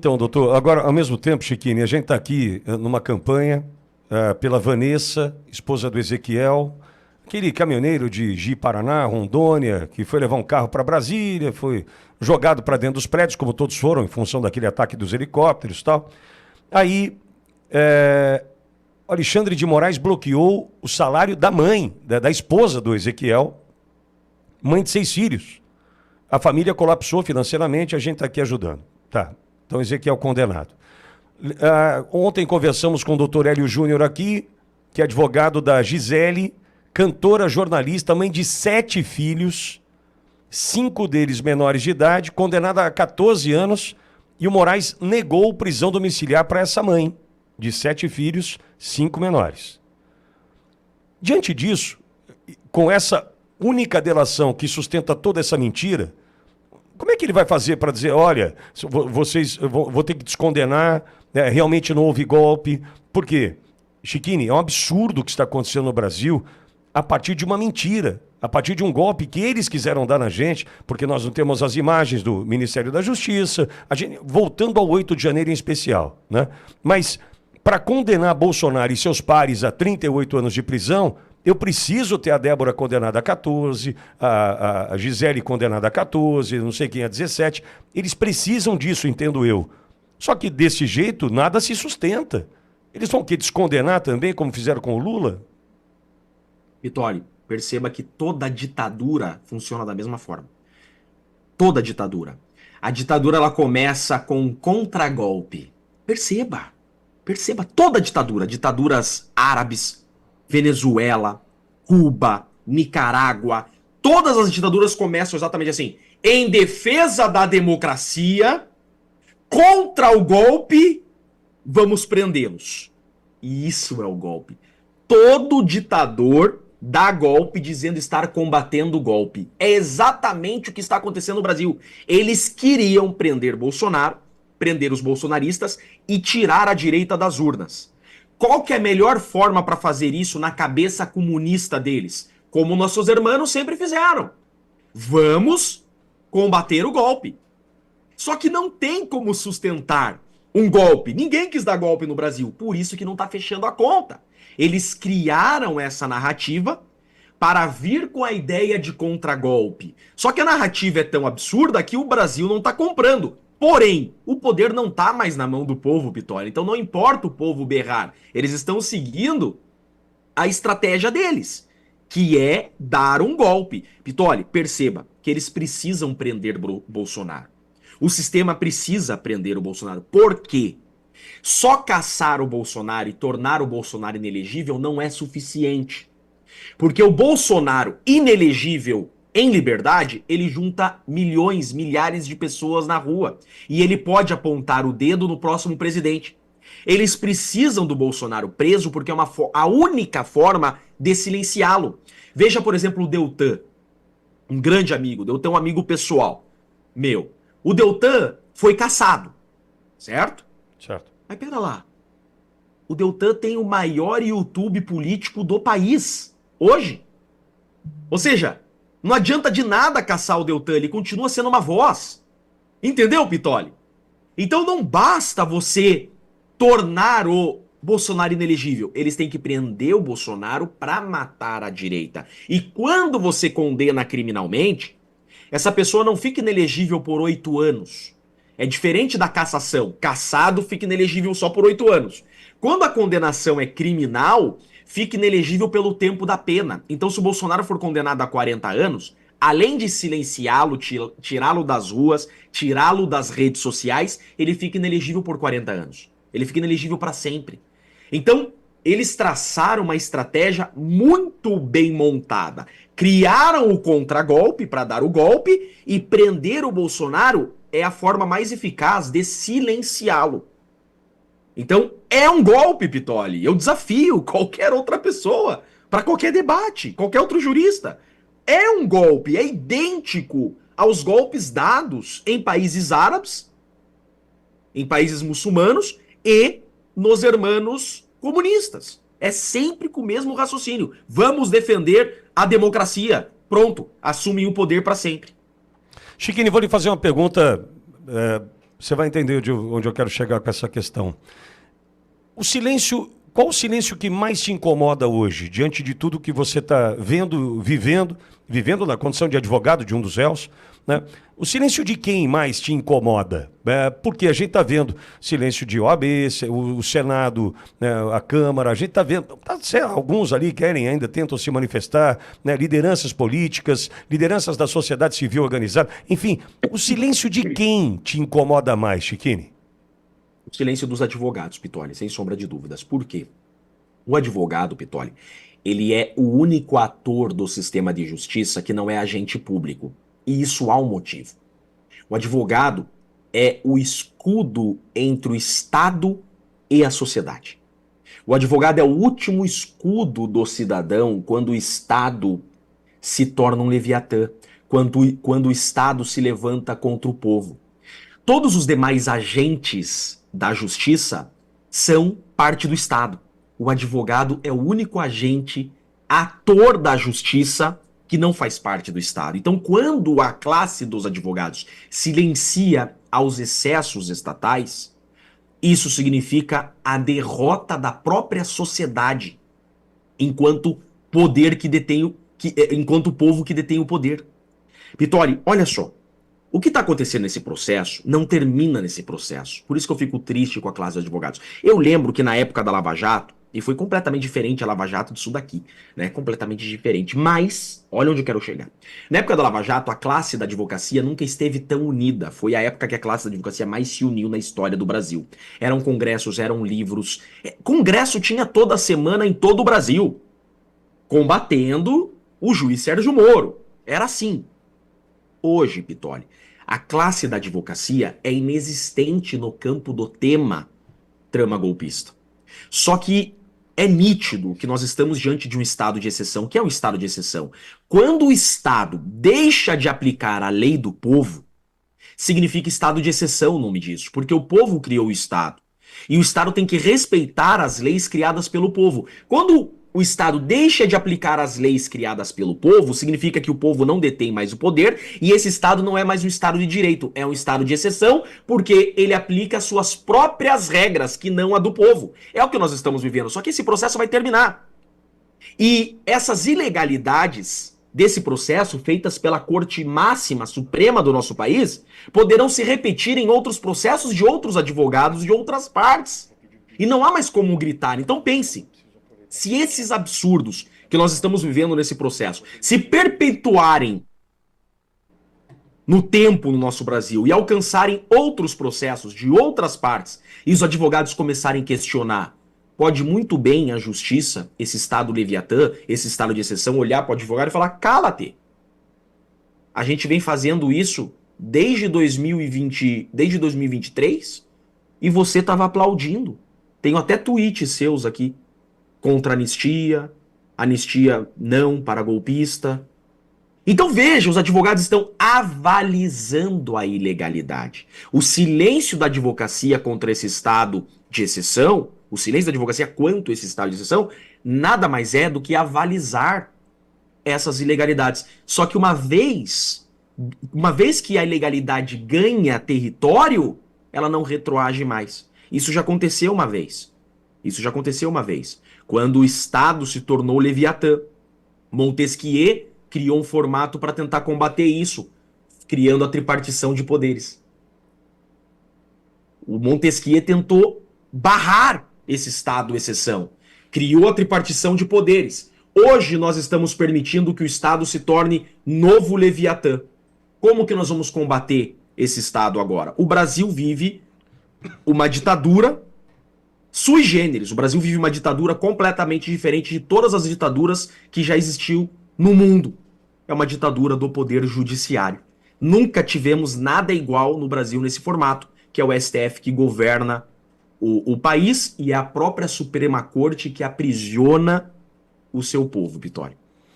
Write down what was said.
Então, doutor, agora, ao mesmo tempo, Chiquini, a gente está aqui numa campanha pela Vanessa, esposa do Ezequiel, aquele caminhoneiro de Ji-Paraná, Rondônia, que foi levar um carro para Brasília, foi jogado para dentro dos prédios, como todos foram, em função daquele ataque dos helicópteros e tal. Aí, Alexandre de Moraes bloqueou o salário da mãe, da esposa do Ezequiel, mãe de 6 filhos. A família colapsou financeiramente, a gente está aqui ajudando. Tá. Então, Ezequiel condenado. Ontem conversamos com o doutor Hélio Júnior aqui, que é advogado da Gisele, cantora, jornalista, mãe de 7 filhos, 5 deles menores de idade, condenada a 14 anos, e o Moraes negou prisão domiciliar para essa mãe, de 7 filhos, 5 menores. Diante disso, com essa única delação que sustenta toda essa mentira, como é que ele vai fazer para dizer, olha, vocês vou ter que descondenar, realmente não houve golpe? Por quê? Chiquini, é um absurdo o que está acontecendo no Brasil a partir de uma mentira, a partir de um golpe que eles quiseram dar na gente, porque nós não temos as imagens do Ministério da Justiça, voltando ao 8 de janeiro em especial, né? Mas para condenar Bolsonaro e seus pares a 38 anos de prisão, eu preciso ter a Débora condenada a 14, a Gisele condenada a 14, não sei quem a 17. Eles precisam disso, entendo eu. Só que desse jeito, nada se sustenta. Eles vão querer descondenar também, como fizeram com o Lula? Vitório, perceba que toda ditadura funciona da mesma forma. Toda ditadura. A ditadura ela começa com um contragolpe. Perceba, toda ditadura. Ditaduras árabes, Venezuela, Cuba, Nicarágua, todas as ditaduras começam exatamente assim. Em defesa da democracia, contra o golpe, vamos prendê-los. E isso é o golpe. Todo ditador dá golpe dizendo estar combatendo o golpe. É exatamente o que está acontecendo no Brasil. Eles queriam prender Bolsonaro, prender os bolsonaristas e tirar a direita das urnas. Qual que é a melhor forma para fazer isso na cabeça comunista deles? Como nossos irmãos sempre fizeram. Vamos combater o golpe. Só que não tem como sustentar um golpe. Ninguém quis dar golpe no Brasil. Por isso que não está fechando a conta. Eles criaram essa narrativa para vir com a ideia de contragolpe. Só que a narrativa é tão absurda que o Brasil não está comprando. Porém, o poder não está mais na mão do povo, Pitória. Então não importa o povo berrar. Eles estão seguindo a estratégia deles, que é dar um golpe. Pitória, perceba que eles precisam prender Bolsonaro. O sistema precisa prender o Bolsonaro. Por quê? Só caçar o Bolsonaro e tornar o Bolsonaro inelegível não é suficiente. Porque o Bolsonaro inelegível em liberdade, ele junta milhões, milhares de pessoas na rua. E ele pode apontar o dedo no próximo presidente. Eles precisam do Bolsonaro preso porque é a única forma de silenciá-lo. Veja, por exemplo, o Deltan. Um grande amigo. Deltan é um amigo pessoal meu. O Deltan foi caçado. Certo? Certo. Mas pera lá. O Deltan tem o maior YouTube político do país. Hoje. Ou seja, não adianta de nada caçar o Deltan, ele continua sendo uma voz. Entendeu, Pitoli? Então não basta você tornar o Bolsonaro inelegível. Eles têm que prender o Bolsonaro para matar a direita. E quando você condena criminalmente, essa pessoa não fica inelegível por 8 anos. É diferente da cassação. Cassado fica inelegível só por 8 anos. Quando a condenação é criminal, fica inelegível pelo tempo da pena. Então, se o Bolsonaro for condenado a 40 anos, além de silenciá-lo, tirá-lo das ruas, tirá-lo das redes sociais, ele fica inelegível por 40 anos. Ele fica inelegível para sempre. Então, eles traçaram uma estratégia muito bem montada. Criaram o contragolpe para dar o golpe e prender o Bolsonaro é a forma mais eficaz de silenciá-lo. Então, é um golpe, Pitoli. Eu desafio qualquer outra pessoa para qualquer debate, qualquer outro jurista. É um golpe, é idêntico aos golpes dados em países árabes, em países muçulmanos e nos hermanos comunistas. É sempre com o mesmo raciocínio. Vamos defender a democracia. Pronto, assumem o poder para sempre. Chiquini, vou lhe fazer uma pergunta Você vai entender onde eu quero chegar com essa questão. O silêncio, qual o silêncio que mais te incomoda hoje, diante de tudo que você está vendo, vivendo na condição de advogado de um dos réus, né? O silêncio de quem mais te incomoda? Porque a gente está vendo silêncio de OAB, o Senado, né, a Câmara, a gente está vendo, alguns ali querem ainda, tentam se manifestar, né, lideranças políticas, lideranças da sociedade civil organizada, enfim, o silêncio de quem te incomoda mais, Chiquini? O silêncio dos advogados, Pitoli, sem sombra de dúvidas. Por quê? O advogado, Pitoli, ele é o único ator do sistema de justiça que não é agente público. E isso há um motivo. O advogado é o escudo entre o Estado e a sociedade. O advogado é o último escudo do cidadão quando o Estado se torna um leviatã, quando o Estado se levanta contra o povo. Todos os demais agentes da justiça são parte do Estado. O advogado é o único agente, ator da justiça, que não faz parte do Estado. Então, quando a classe dos advogados silencia aos excessos estatais, isso significa a derrota da própria sociedade enquanto poder que detém enquanto povo que detém o poder. Pitoli, olha só. O que está acontecendo nesse processo não termina nesse processo. Por isso que eu fico triste com a classe de advogados. Eu lembro que na época da Lava Jato, e foi completamente diferente a Lava Jato disso daqui, né? Completamente diferente. Mas, olha onde eu quero chegar. Na época da Lava Jato, a classe da advocacia nunca esteve tão unida. Foi a época que a classe da advocacia mais se uniu na história do Brasil. Eram congressos, eram livros. Congresso tinha toda semana em todo o Brasil, combatendo o juiz Sérgio Moro. Era assim. Hoje, Pitoli, a classe da advocacia é inexistente no campo do tema trama golpista. Só que é nítido que nós estamos diante de um estado de exceção. O que é um estado de exceção? Quando o Estado deixa de aplicar a lei do povo, significa estado de exceção o nome disso, porque o povo criou o Estado. E o Estado tem que respeitar as leis criadas pelo povo. Quando o Estado deixa de aplicar as leis criadas pelo povo, significa que o povo não detém mais o poder e esse Estado não é mais um Estado de direito, é um Estado de exceção porque ele aplica suas próprias regras, que não a do povo. É o que nós estamos vivendo, só que esse processo vai terminar. E essas ilegalidades desse processo, feitas pela Corte Máxima Suprema do nosso país, poderão se repetir em outros processos de outros advogados de outras partes. E não há mais como gritar. Então pense. Se esses absurdos que nós estamos vivendo nesse processo se perpetuarem no tempo no nosso Brasil e alcançarem outros processos de outras partes e os advogados começarem a questionar, pode muito bem a justiça, esse Estado leviatã, esse Estado de exceção, olhar para o advogado e falar, cala-te. A gente vem fazendo isso desde 2023 e você estava aplaudindo. Tenho até tweets seus aqui. Contra anistia, anistia não para golpista. Então veja, os advogados estão avalizando a ilegalidade. O silêncio da advocacia contra esse estado de exceção, o silêncio da advocacia quanto a esse estado de exceção, nada mais é do que avalizar essas ilegalidades. Só que uma vez que a ilegalidade ganha território, ela não retroage mais. Isso já aconteceu uma vez. Quando o Estado se tornou Leviatã. Montesquieu criou um formato para tentar combater isso, criando a tripartição de poderes. O Montesquieu tentou barrar esse Estado exceção, criou a tripartição de poderes. Hoje nós estamos permitindo que o Estado se torne novo Leviatã. Como que nós vamos combater esse Estado agora? O Brasil vive uma ditadura sui generis. O Brasil vive uma ditadura completamente diferente de todas as ditaduras que já existiu no mundo. É uma ditadura do poder judiciário. Nunca tivemos nada igual no Brasil nesse formato, que é o STF que governa o país e é a própria Suprema Corte que aprisiona o seu povo, Vitória.